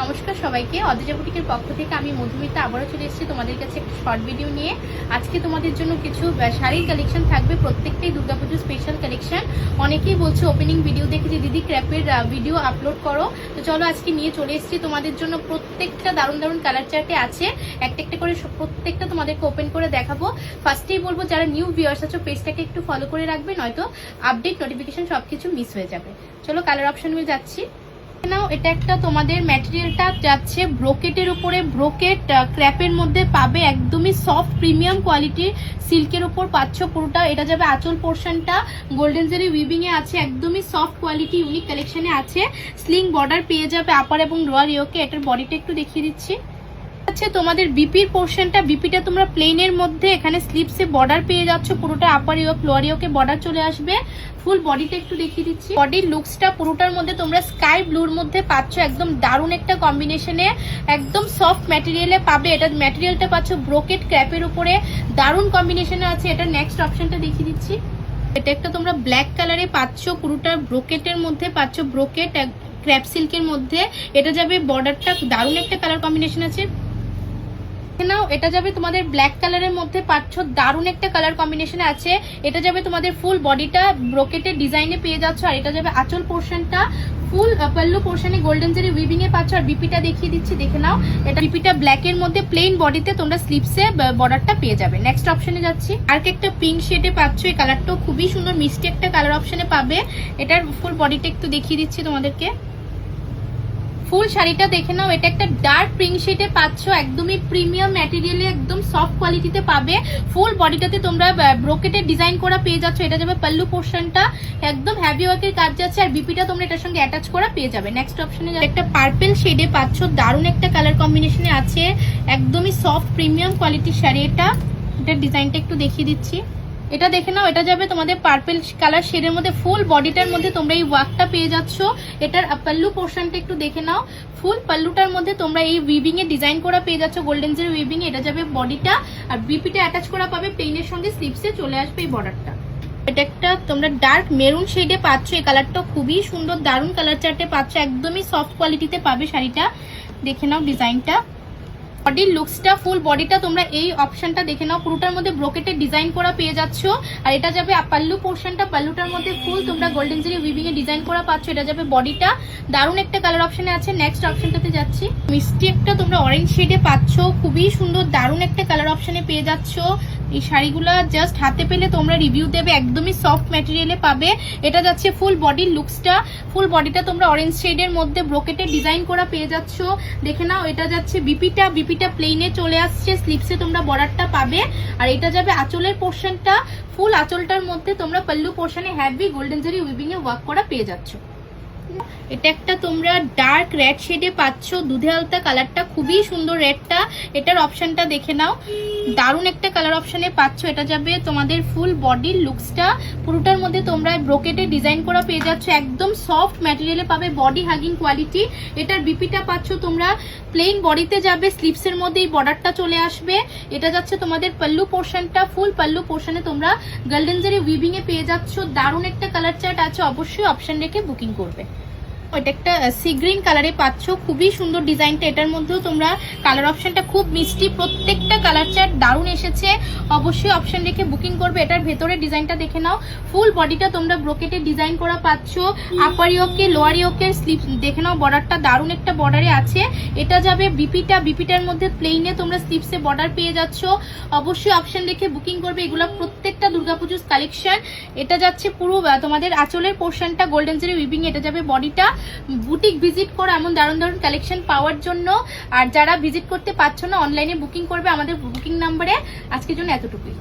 নমস্কার সবাইকে, অদ্রিজা বুটিকের পক্ষ থেকে আমি মধুমিতা আবারও চলে এসেছি তোমাদের কাছে একটা শর্ট ভিডিও নিয়ে। আজকে তোমাদের জন্য কিছু শাড়ির কালেকশন থাকবে, প্রত্যেকটাই দুর্গাপুজো স্পেশাল কালেকশন। অনেকেই বলছে ওপেনিং ভিডিও দেখে যে দিদি ক্র্যাপের ভিডিও আপলোড করো, তো চলো আজকে নিয়ে চলে এসেছি তোমাদের জন্য। প্রত্যেকটা দারুণ দারুণ কালার চার্টে আছে, একটা একটা করে প্রত্যেকটা তোমাদেরকে ওপেন করে দেখাবো। ফার্স্টেই বলবো যারা নিউ ভিউয়ার্স আছো পেজটাকে একটু ফলো করে রাখবে, নয়তো আপডেট নোটিফিকেশন সবকিছু মিস হয়ে যাবে। চলো কালার অপশন মিল যাচ্ছি। নাও এটা একটা তোমাদের ম্যাটেরিয়ালটা যাচ্ছে ব্রোকেটের উপরে, ব্রোকেট ক্র্যাপের মধ্যে পাবে, একদমই সফট প্রিমিয়াম কোয়ালিটির সিল্কের উপর পাচ্ছ পুরোটা। এটা যাবে আঁচল পোর্শনটা গোল্ডেন জারি উইভিং এ আছে, একদমই সফট কোয়ালিটি ইউনিক কালেকশনে আছে। স্লিং বর্ডার পেয়ে যাবে আপার এবং লোয়ার ইয়োকে। এটার বডিটা একটু দেখিয়ে দিচ্ছি। আচ্ছা তোমাদের বিপির পোর্শনটা, বিপিটা তোমরা প্লেনের মধ্যে এখানে স্লিপসে বর্ডার পেয়ে যাচ্ছ, পুরোটা আপার ইয়োক লোয়ার ইয়োকে বর্ডার চলে আসবে। ফুল বডিটা একটু দেখিয়ে দিচ্ছি। বডির লুকসটা পুরোটার মধ্যে তোমরা স্কাই ব্লুর মধ্যে পাচ্ছ, একদম দারুণ একটা কম্বিনেশনে, একদম সফট ম্যাটেরিয়ালে পাবে। এটা ম্যাটেরিয়ালটা পাচ্ছ ব্রোকেট ক্র্যাপের উপরে, দারুণ কম্বিনেশনে আছে। এটা নেক্সট অপশনটা দেখিয়ে দিচ্ছি। এটা একটা তোমরা ব্ল্যাক কালারে পাচ্ছ, পুরোটা ব্রোকেটের মধ্যে পাচ্ছ, ব্রোকেট ক্র্যাপ সিল্কের মধ্যে। এটা যাবে বর্ডারটা দারুণ একটা কালার কম্বিনেশন আছে। নাও এটা যাবে তোমাদের ব্ল্যাক কালারের মধ্যে পাচ্ছ, দারুণ একটা কালার কম্বিনেশনে আছে। এটা যাবে তোমাদের ফুল বডিটা ব্রোকেটের ডিজাইনে পেয়ে যাচ্ছ, আর এটা যাবে আঁচল পোর্শনটা ফুল পাল্লু পোর্শনে গোল্ডেন জারি উইভিং এ পাচ্ছ। আর বিপিটা দেখিয়ে দিচ্ছি, দেখে নাও। এটা বিপিটা ব্ল্যাক এর মধ্যে প্লেন বডিতে তোমরা স্লিপসে বর্ডারটা পেয়ে যাবে। নেক্সট অপশনে যাচ্ছি। আর একটা পিঙ্ক শেডে পাচ্ছ, এই কালারটাও খুবই সুন্দর মিষ্টি একটা কালার অপশনে পাবে। এটার ফুল বডিটা একটু দেখিয়ে দিচ্ছি তোমাদেরকে। ফুল শাড়িটা দেখে নাও। এটা একটা ডার্ক পিঙ্ক শেডে পাচ্ছ, একদমই প্রিমিয়াম ম্যাটেরিয়ালে, একদম সফট কোয়ালিটিতে পাবে। ফুল বডিটাতে তোমরা ব্রোকেটের ডিজাইন করা পেয়ে যাচ্ছ। এটা যাবে পাল্লু পোর্শনটা, একদম হ্যাভি ওয়ার্কের কাজ যাচ্ছে, আর বিপিটা তোমরা এটার সঙ্গে অ্যাটাচ করা পেয়ে যাবে। নেক্সট অপশনে একটা পার্পল শেডে পাচ্ছ, দারুণ একটা কালার কম্বিনেশনে আছে, একদমই সফট প্রিমিয়াম কোয়ালিটির শাড়ি। এটার ডিজাইনটা একটু দেখিয়ে দিচ্ছি। এটা দেখে নাও। এটা যাবে তোমাদের পার্পল কালার শেডের মধ্যে, ফুল বডিটার মধ্যে তোমরা এই ওয়ার্কটা পেয়ে যাচ্ছ। এটার পাল্লু পোর্শনটা একটু দেখে নাও। ফুল পাল্লুটার মধ্যে তোমরা এই উইভিং এ ডিজাইন করা পেয়ে যাচ্ছ গোল্ডেন জারি উইভিং এ। এটা যাবে বডিটা, আর বিপিটা অ্যাটাচ করা পাবে, প্লেনের সঙ্গে স্লিপসে চলে আসবে এই বর্ডারটা। এটা একটা তোমরা ডার্ক মেরুন শেডে পাচ্ছ, এই কালারটা খুবই সুন্দর, দারুণ কালার চার্টে পাচ্ছ, একদমই সফট কোয়ালিটিতে পাবে শাড়িটা। দেখে নাও ডিজাইনটা, বডির লুকসটা, ফুল বডিটা তোমরা এই অপশনটা দেখে নাও, পুরোটার মধ্যে ব্রোকেটের ডিজাইন করা পেয়ে যাচ্ছ। আর এটা যাবে পাল্লু পোর্শনটা, পাল্লুটার মধ্যে ফুল তোমরা গোল্ডেন জারি উইভিং এ ডিজাইন করা পাচ্ছ। এটা যাবে বডিটা, দারুণ একটা কালার অপশনে আছে। নেক্সট অপশনটাতে যাচ্ছি। মিষ্টি একটা তোমরা অরেঞ্জ শেডে পাচ্ছ, খুবই সুন্দর দারুণ একটা কালার অপশনে পেয়ে যাচ্ছ। এই শাড়িগুলো জাস্ট হাতে পেলে তোমরা রিভিউ দেবে, একদমই সফট ম্যাটেরিয়ালে পাবে। এটা যাচ্ছে ফুল বডির লুকসটা, ফুল বডিটা তোমরা অরেঞ্জ শেডের মধ্যে ব্রোকেটের ডিজাইন করা পেয়ে যাচ্ছ। দেখে নাও। এটা যাচ্ছে বিপিটা প্লেনে চলে আসছে, স্লিপসে তোমরা বর্ডারটা পাবে। আর এটা যাবে আঁচলের পোর্শনটা, ফুল আঁচলটার মধ্যে তোমরা পাল্লু পোর্শনে হ্যাভি গোল্ডেন জারি উইভিং এ ওয়ার্ক করা পেয়ে যাচ্ছ। এটা একটা তোমরা ডার্ক রেড শেডে পাচ্ছ, দুধে আলতা কালারটা, খুবই সুন্দর রেডটা। এটার অপশনটা দেখে নাও, দারুণ একটা কালার অপশনে পাচ্ছ। এটা যাবে তোমাদের ফুল বডির লুকসটা, পুরোটার মধ্যে তোমরা ব্রোকেটে ডিজাইন করা পেয়ে যাচ্ছ, একদম সফট ম্যাটেরিয়ালে পাবে, বডি হাগিং কোয়ালিটি। এটার বিপিটা পাচ্ছ তোমরা প্লেন বডিতে যাবে, স্লিপসের মধ্যে এই বর্ডারটা চলে আসবে। এটা যাচ্ছে তোমাদের পাল্লু পোর্শনটা, ফুল পাল্লু পোর্শনে তোমরা গোল্ডেন জারি উইভিং এ পেয়ে যাচ্ছ। দারুণ একটা কালার চার্ট আছে, অবশ্যই অপশন রেখে বুকিং করবে। এটা একটা সি গ্রিন কালারে পাচ্ছ, খুবই সুন্দর ডিজাইনটা। এটার মধ্যেও তোমরা কালার অপশনটা খুব মিষ্টি, প্রত্যেকটা কালার চার্ট দারুণ এসেছে, অবশ্যই অপশন রেখে বুকিং করবে। এটার ভেতরে ডিজাইনটা দেখে নাও, ফুল বডিটা তোমরা ব্রোকেটে ডিজাইন করা পাচ্ছ, আপার ইয়োকে লোয়ার ইয়োকের স্লিপ দেখে নাও, বর্ডারটা দারুণ একটা বর্ডারে আছে। এটা যাবে বিপিটার মধ্যে প্লেনে তোমরা স্লিপসে বর্ডার পেয়ে যাচ্ছ, অবশ্যই অপশন রেখে বুকিং করবে। এগুলো প্রত্যেকটা দুর্গাপুজোর কালেকশন। এটা যাচ্ছে পুরো তোমাদের আঁচলের পোর্শনটা গোল্ডেন জারি উইভিং, এটা যাবে বডিটা। বুটিক ভিজিট করো এমন দারুণ দারুণ কালেকশন পাওয়ার জন্য। আর যারা ভিজিট করতে পারছো না, অনলাইনে বুকিং করবে আমাদের বুকিং নাম্বারে। আজকের জন্য এতটুকুই।